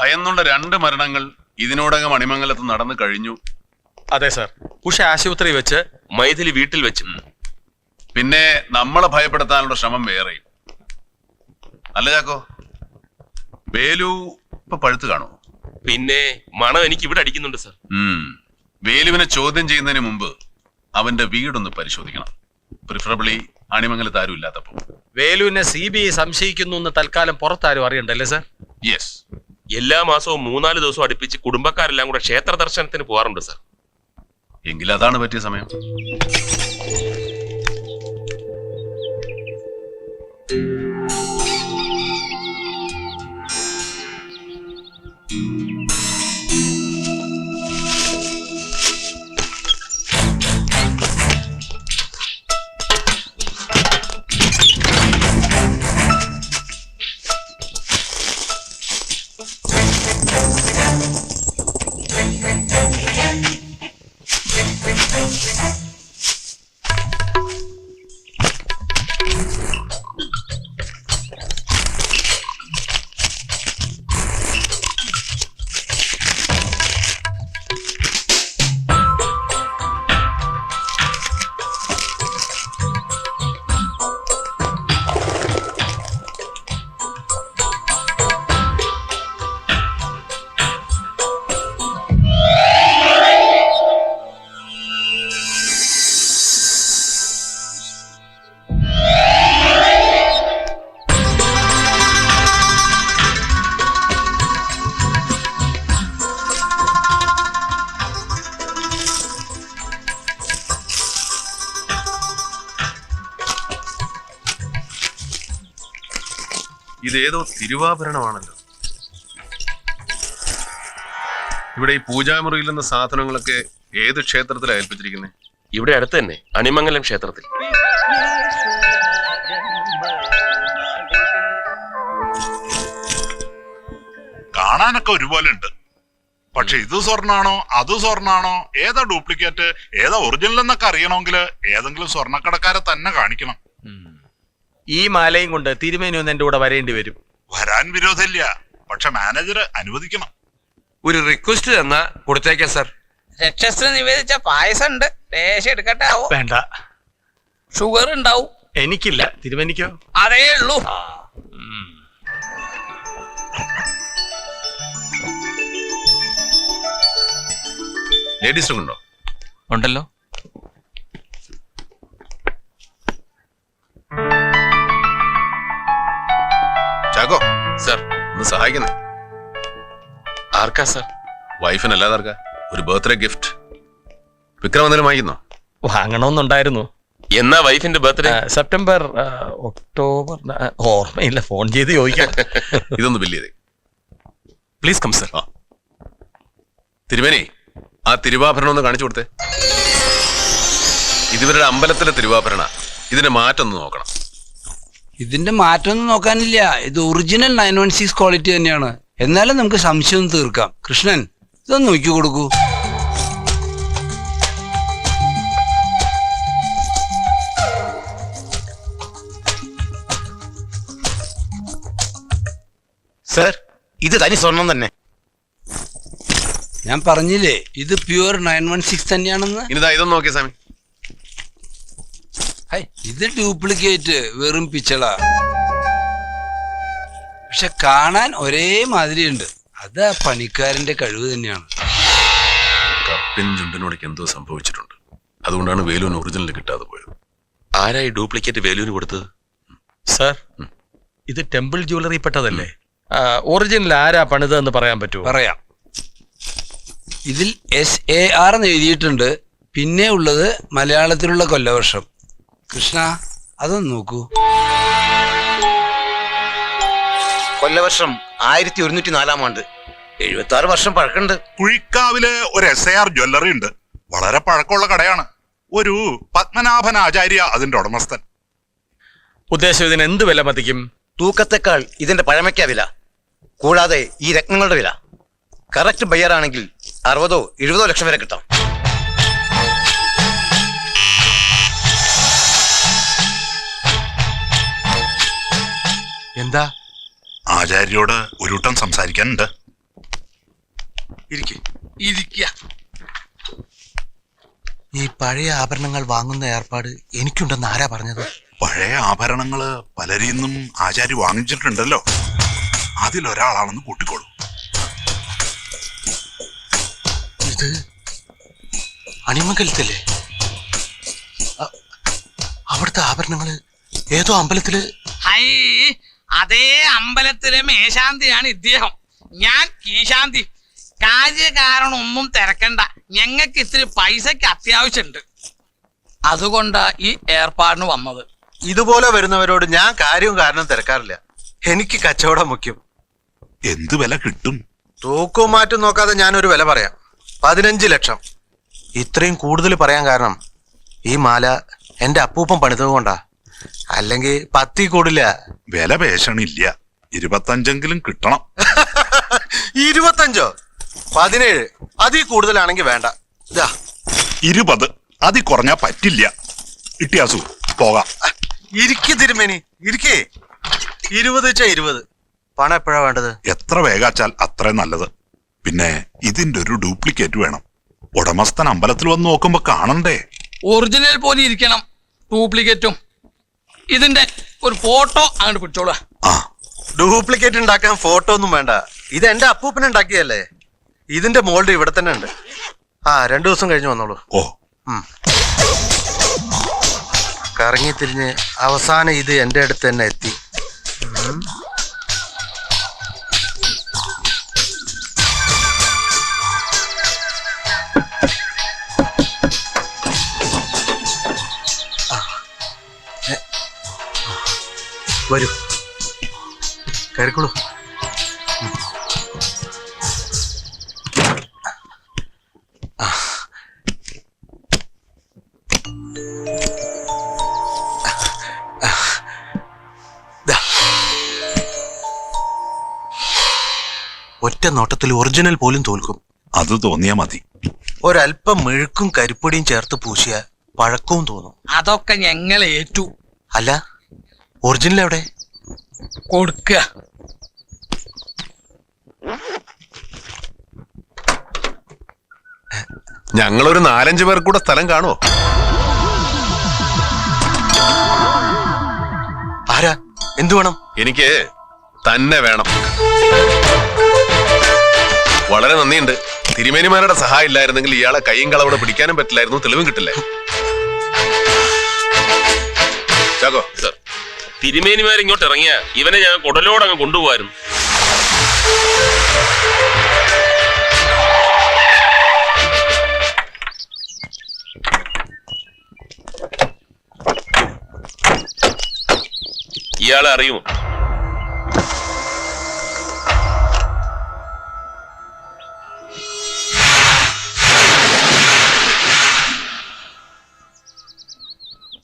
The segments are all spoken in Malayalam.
ഭയന്നുള്ള 2 മരണങ്ങൾ ഇതിനോടകം അണിമംഗലത്ത് നടന്നു കഴിഞ്ഞു. അതെ സാർ. ഉഷ ആശുപത്രി വെച്ച്, മൈഥിലി വീട്ടിൽ വെച്ചും. പിന്നെ നമ്മളെ ഭയപ്പെടുത്താനുള്ള ശ്രമം വേറെയും. അല്ല ചാക്കോ, വേലു ഇപ്പൊ പഴുത്ത് കാണുമോ? പിന്നെ മണം എനിക്ക് ഇവിടെ അടിക്കുന്നുണ്ട് സാർ. വേലുവിനെ ചോദ്യം ചെയ്യുന്നതിന് മുമ്പ് അവന്റെ വീടൊന്ന് പരിശോധിക്കണം. പ്രിഫറബിളി അണിമംഗലത്ത് ആരും ഇല്ലാത്തപ്പോ. വേലുവിനെ CBI സംശയിക്കുന്നു എന്ന് തൽക്കാലം പുറത്താരും അറിയണ്ടല്ലേ സാർ? യെസ്. എല്ലാ മാസവും 3-4 ദിവസം അടുപ്പിച്ച് കുടുംബക്കാരെല്ലാം കൂടെ ക്ഷേത്ര ദർശനത്തിന് പോകാറുണ്ട് സാർ. എങ്കിൽ അതാണ് പറ്റിയ സമയം. ഇതേതോ തിരുവാഭരണമാണല്ലോ. ഇവിടെ ഈ പൂജാമുറിയിൽ നിന്ന് സാധനങ്ങളൊക്കെ ഏത് ക്ഷേത്രത്തിലാണ് ഏൽപ്പിച്ചിരിക്കുന്നത്? ഇവിടെ അടുത്ത് തന്നെ അണിമംഗലം ക്ഷേത്രത്തിൽ. കാണാനൊക്കെ ഒരുപോലെ ഉണ്ട്. പക്ഷെ ഇത് സ്വർണ്ണാണോ അത് സ്വർണ്ണാണോ, ഏതാ ഡ്യൂപ്ലിക്കേറ്റ് ഏതാ ഒറിജിനൽ എന്നൊക്കെ അറിയണമെങ്കിൽ ഏതെങ്കിലും സ്വർണ്ണക്കടക്കാരെ തന്നെ കാണിക്കണം. ഈ മാലയും കൊണ്ട് തിരുമേനി ഒന്ന് എന്റെ കൂടെ വരേണ്ടി വരും. വരാൻ വിരോധമില്ല, പക്ഷെ മാനേജർ അനുവദിക്കണം. ഒരു റിക്വസ്റ്റ് തന്നാ കൊടുത്തേക്കാം സാർ. രക്ഷസ് നിവേദിച്ച പായസം ഉണ്ട്, ലേശം എടുക്കട്ടെ? ആവോ? വേണ്ട, ഷുഗർ ഉണ്ടാവും. എനിക്കില്ല, തിരുമേനിക്കോ? അതേ ഉള്ളൂ. ലേഡീസ് ഉണ്ടോ? ഉണ്ടല്ലോ. ചാക്കോ സാർ. ഒന്ന് സഹായിക്കുന്നേ. ആർക്കാ സാർ? വൈഫിനല്ലാതെ ആർക്കാ? ഒരു ബർത്ത്ഡേ ഗിഫ്റ്റ്. വിക്രം എന്തെങ്കിലും വാങ്ങിക്കുന്നോ? വാങ്ങണമെന്നുണ്ടായിരുന്നു. എന്നാ വൈഫിന്റെ ബർത്ത്ഡേ? സെപ്റ്റംബർ, ഒക്ടോബർ, ഓർമ്മയില്ല. ഫോൺ ചെയ്ത് ചോദിക്കാം. ഇതൊന്ന് ബില്ല് ചെയ്തേ. Please come sir. തിരുമേനി, ആ തിരുവാഭരണം ഒന്ന് കാണിച്ചു കൊടുത്തേ. ഇതിവരുടെ അമ്പലത്തിലെ തിരുവാഭരണ. ഇതിന്റെ മാറ്റം ഒന്ന് നോക്കണം. ഇതിന്റെ മാറ്റമൊന്നും നോക്കാനില്ല. ഇത് ഒറിജിനൽ 916 ക്വാളിറ്റി തന്നെയാണ്. എന്നാലും നമുക്ക് സംശയം തീർക്കാം. കൃഷ്ണൻ, ഇതൊന്ന് നോക്കി കൊടുക്കൂ. സർ, ഇത് തനി സ്വർണം തന്നെ. ഞാൻ പറഞ്ഞില്ലേ ഇത് പ്യുവർ 916 തന്നെയാണെന്ന്. ഇനിതാ ഇതൊന്ന് നോക്കിയ സ്വാമി. ഇത് ഡ്യൂപ്ലിക്കേറ്റ്, വെറും പിച്ചള. പക്ഷെ കാണാൻ ഒരേ മാതിരിയുണ്ട്. അത് ആ പണിക്കാരന്റെ കഴിവ് തന്നെയാണ്. കപ്പിനും ചുണ്ടിനോടൊക്കെ എന്തോ സംഭവിച്ചിട്ടുണ്ട്. അതുകൊണ്ടാണ് വേലുവിന് ഒറിജിനൽ കിട്ടാതെ പോയത്. ആരായി ഡ്യൂപ്ലിക്കേറ്റ് വേലുവിന് കൊടുത്തത്? സർ, ഇത് ടെമ്പിൾ ജ്വല്ലറി പെട്ടതല്ലേ? ഒറിജിനൽ ആരാ പണിതെന്ന് പറയാൻ പറ്റുമോ? പറയാം. ഇതിൽ SAR എന്ന് എഴുതിയിട്ടുണ്ട്. പിന്നെ ഉള്ളത് മലയാളത്തിലുള്ള കൊല്ലവർഷം. കൃഷ്ണ, അതൊന്ന് നോക്കൂ. കൊല്ലവർഷം 1104 ആണ്ട്. 76 വർഷം പഴക്കമുണ്ട്. കുഴിക്കാവില് ഒരു SAR ജ്വല്ലറി ഉണ്ട്. വളരെ പഴക്കമുള്ള കടയാണ്. ഒരു പത്മനാഭൻ ആചാര്യ അതിന്റെ ഉടമസ്ഥൻ. ഉദ്ദേശം ഇതിന് എന്ത് വില മതിക്കും? തൂക്കത്തെക്കാൾ ഇതിന്റെ പഴമയ്ക്കാ വില. കൂടാതെ ഈ രത്നങ്ങളുടെ വില. കറക്റ്റ് ബയ്യർ ആണെങ്കിൽ 60-70 ലക്ഷം വരെ കിട്ടാം. എന്താ? ആചാര്യോട് ഒരു വട്ടം സംസാരിക്കാനുണ്ട്. ഇരിക്കുക. ഈ പഴയ ആഭരണങ്ങൾ വാങ്ങുന്ന ഏർപ്പാട് എനിക്കുണ്ടെന്ന് ആരാ പറഞ്ഞത്? പഴയ ആഭരണങ്ങള് പലരിൽ നിന്നും ആചാരി വാങ്ങിച്ചിട്ടുണ്ടല്ലോ, അതിലൊരാളാണെന്ന് കൂട്ടിക്കോളൂ. ഇത് അണിമംഗലത്തല്ലേ? അവിടുത്തെ ആഭരണങ്ങള് ഏതോ അമ്പലത്തില്. ഹൈ, അതേ അമ്പലത്തിലെ മേശാന്തിയാണ് ഇദ്ദേഹം. ഞാൻ കീശാന്തി. കാര്യകാരണം ഒന്നും തിരക്കണ്ട, ഞങ്ങൾക്ക് ഇത്തിരി പൈസക്ക് അത്യാവശ്യമുണ്ട്. അതുകൊണ്ടാ ഈ ഏർപ്പാടിന് വന്നത്. ഇതുപോലെ വരുന്നവരോട് ഞാൻ കാര്യവും കാരണം തിരക്കാറില്ല. എനിക്ക് കച്ചവടം മുഖ്യം. എന്ത് വില കിട്ടും? തൂക്കവും മാറ്റും നോക്കാതെ ഞാനൊരു വില പറയാം. 15 ലക്ഷം. ഇത്രയും കൂടുതൽ പറയാൻ കാരണം ഈ മാല എന്റെ അപ്പൂപ്പൻ പണിതത് കൊണ്ടാ. അല്ലെങ്കിൽ 10 കൂടില്ല. വില പേശണില്ല, 25 കിട്ടണം. 25? 17? അതിൽ കൂടുതലാണെങ്കിൽ വേണ്ട. 20 അതിൽ കുറഞ്ഞാ പറ്റില്ല. ഇട്ടിയാസു പോകാം. ഇരിക്ക് തിരുമേനി, ഇരിക്കേ. 20 പണം എപ്പോഴാ വേണ്ടത്? എത്ര വേഗാച്ചാൽ അത്രയും നല്ലത്. പിന്നെ ഇതിന്റെ ഒരു ഡ്യൂപ്ലിക്കേറ്റ് വേണം. ഉടമസ്ഥൻ അമ്പലത്തിൽ വന്ന് നോക്കുമ്പോ കാണണ്ടേ? ഒറിജിനൽ പോലെ ഇരിക്കണം, ഡ്യൂപ്ലിക്കേറ്റും. ഇതിന്റെ ഒരു ഫോട്ടോ അങ്ങോട്ട് പിടിച്ചോളൂ. ആ, ഡ്യൂപ്ലിക്കേറ്റ് ഉണ്ടാക്കാൻ ഫോട്ടോ ഒന്നും വേണ്ട. ഇത് എന്റെ അപ്പൂപ്പൻ ഉണ്ടാക്കിയല്ലേ. ഇതിന്റെ മോൾഡ് ഇവിടെ തന്നെ ഉണ്ട്. 2 ദിവസം കഴിഞ്ഞ് വന്നോളൂ. ഓ, കറങ്ങി തിരിഞ്ഞ് അവസാനം ഇത് എന്റെ അടുത്ത് തന്നെ എത്തി. വരൂ, കയറിക്കോളൂ. ഒറ്റ നോട്ടത്തിൽ ഒറിജിനൽ പോലും തോൽക്കും. അത് തോന്നിയാ മതി. ഒരല്പം മെഴുക്കും കരിപ്പൊടിയും ചേർത്ത് പൂശിയ പഴക്കവും തോന്നും. അതൊക്കെ ഞങ്ങൾ ഏറ്റു. അല്ല, ഒറിജിനൽ എവിടെ? കൊടുക്കുക. ഞങ്ങളൊരു 4-5 പേർ കൂടെ സ്ഥലം കാണുമോ? ആരാ? എന്തു വേണം? എനിക്ക് തന്നെ വേണം. വളരെ നന്ദിയുണ്ട്. തിരുമേനിമാരുടെ സഹായം ഇല്ലായിരുന്നെങ്കിൽ ഇയാളെ കൈയും കളവിടെ പിടിക്കാനും പറ്റില്ലായിരുന്നു, തെളിവും കിട്ടില്ലേ. ചാക്കോ സർ, തിരുമേനിമാർ ഇങ്ങോട്ട് ഇറങ്ങിയ ഇവനെ ഞാൻ കുടലോടങ്ങ് കൊണ്ടുപോകായിരുന്നു. ഇയാളെ അറിയുമോ?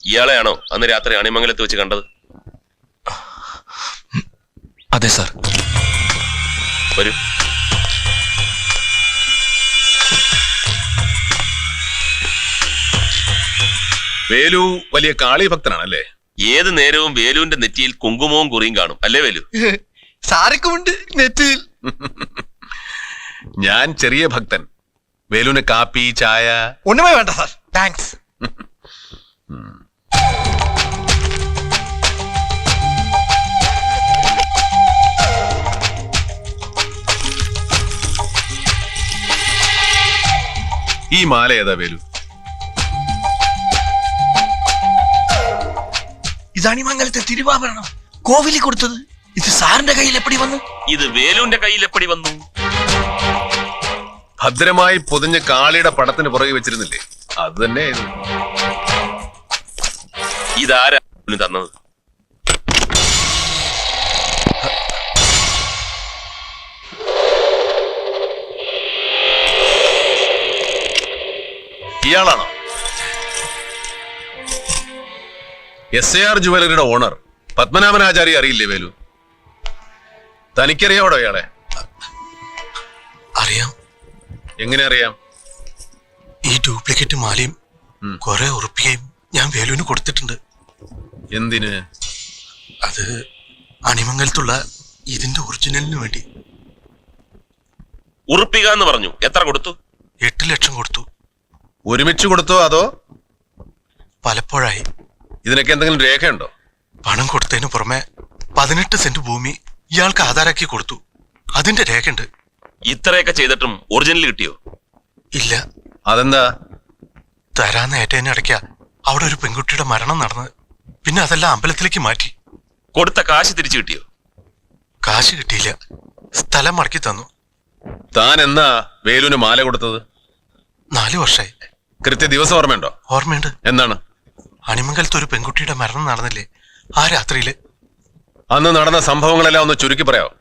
ഇയാളെയാണോ അന്ന് രാത്രി അണിമംഗലത്ത് വെച്ച് കണ്ടത്? അതെ സാർ. വരൂ. വേലു വലിയ കാളി ഭക്തനാണല്ലേ? ഏത് നേരവും വേലുവിന്റെ നെറ്റിയിൽ കുങ്കുമവും കുറിയും കാണും, അല്ലേ വേലു? സാരക്കുമുണ്ട് നെറ്റിയിൽ. ഞാൻ ചെറിയ ഭക്തൻ. വേലുവിന് കാപ്പി ചായ ഒന്നുമേ വേണ്ട സാർ, താങ്ക്സ്. ഈ മാല ഏതാ വേലു? ഇതാണ് മംഗലത്തെ തിരുവാഭരണം, കോവിലി കൊടുത്തത്. ഇത് സാറിന്റെ കയ്യിൽ എപ്പടി വന്നു? ഇത് വേലുവിന്റെ കയ്യിൽ എപ്പടി വന്നു? ഭദ്രമായി പൊതിഞ്ഞ് കാളിയുടെ പടത്തിന് പുറകെ വെച്ചിരുന്നില്ലേ, അത് തന്നെ. ഇതാരാ തന്നത്? ഇയാളാണോ SAR ജുവലറിയുടെ ഓണർ പത്മനാഭനാചാരി? അറിയില്ലേ വേലു? തനിക്കറിയാവടോ ഇയാളെ? അറിയാം. എങ്ങനെ അറിയാം? ഈ ഡ്യൂപ്ലിക്കേറ്റ് മാലയും കുറെ ഉറുപ്പികയും ഞാൻ വേലുവിന് കൊടുത്തിട്ടുണ്ട്. എന്തിന്? അത് അണിമംഗലത്തുള്ള ഇതിന്റെ ഒറിജിനലിന് വേണ്ടി. ഉറപ്പിക എന്ന് പറഞ്ഞു. എത്ര കൊടുത്തു? 8 ലക്ഷം കൊടുത്തു. ഒരുമിച്ച് കൊടുത്തോ അതോ പലപ്പോഴായി. ഇതിനൊക്കെ എന്തെങ്കിലും രേഖയുണ്ടോ? പണം കൊടുത്തതിന് പുറമെ 18 സെന്റ് ഭൂമി ഇയാൾക്ക് ആധാരാക്കി കൊടുത്തു. അതിന്റെ രേഖയുണ്ട്. ഇത്രയൊക്കെ ചെയ്തിട്ടും ഒറിജിനൽ കിട്ടിയോ? ഇല്ല. അതെന്താ? തരാന്ന് ഏറ്റതിന് ഇടയ്ക്ക അവിടെ ഒരു പെൺകുട്ടിയുടെ മരണം നടന്നത്. പിന്നെ അതെല്ലാം അമ്പലത്തിലേക്ക് മാറ്റി. കൊടുത്ത കാശ് തിരിച്ചു കിട്ടിയോ? കാശ് കിട്ടിയില്ല. സ്ഥലം മടക്കി തന്നു. താൻ എന്നാ വേലുവിന് മാല കൊടുത്തത്? 4 വർഷമായി. കൃത്യ ദിവസം ഓർമ്മയുണ്ടോ? ഓർമ്മയുണ്ട്. എന്താണ്? അണിമംഗലത്ത് ഒരു പെൺകുട്ടിയുടെ മരണം നടന്നില്ലേ, ആ രാത്രിയില്. അന്ന് നടന്ന സംഭവങ്ങളെല്ലാം ഒന്ന് ചുരുക്കി പറയാമോ?